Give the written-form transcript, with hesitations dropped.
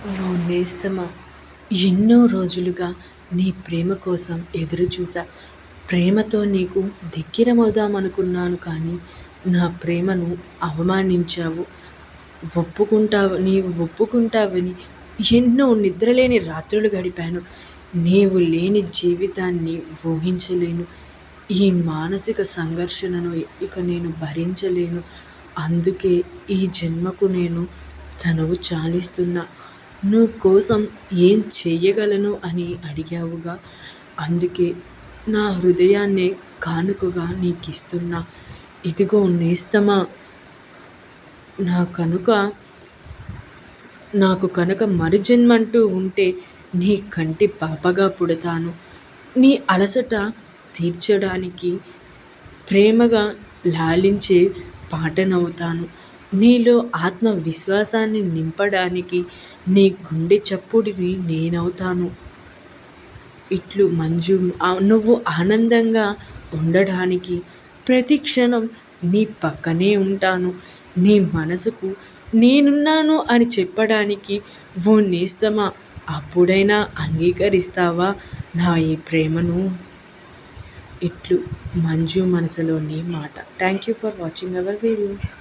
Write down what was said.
ఓ నేస్తమా, ఎన్నో రోజులుగా నీ ప్రేమ కోసం ఎదురుచూసా. ప్రేమతో నీకు దగ్గరమవుదామనుకున్నాను కానీ, నా ప్రేమను అవమానించావు. నీవు ఒప్పుకుంటావని ఎన్నో నిద్రలేని రాత్రులు గడిపాను. నీవు లేని జీవితాన్ని ఊహించలేను. ఈ మానసిక సంఘర్షణను ఇక నేను భరించలేను. అందుకే ఈ జన్మకు నేను తనువు చాలిస్తున్నా. నువ్వు కోసం ఏం చెయ్యగలను అని అడిగావుగా, అందుకే నా హృదయాన్నే కానుకగా నీకిస్తున్నా. ఇదిగో నేస్తమా, నా కనుక నాకు కనుక మరుజన్మంటూ ఉంటే నీ కంటి పాపగా పుడతాను. నీ అలసట తీర్చడానికి ప్రేమగా లాలించే పాటనవుతాను. నీలో ఆత్మవిశ్వాసాన్ని నింపడానికి నీ గుండె చప్పుడిని నేనవుతాను. ఇట్లు మంజు, నువ్వు ఆనందంగా ఉండడానికి ప్రతి క్షణం నీ పక్కనే ఉంటాను. నీ మనసుకు నేనున్నాను అని చెప్పడానికి ఓ నేస్తమా, అప్పుడైనా అంగీకరిస్తావా నా ఈ ప్రేమను? ఇట్లు మంజు మనసులోని మాట. Thank you for watching our videos.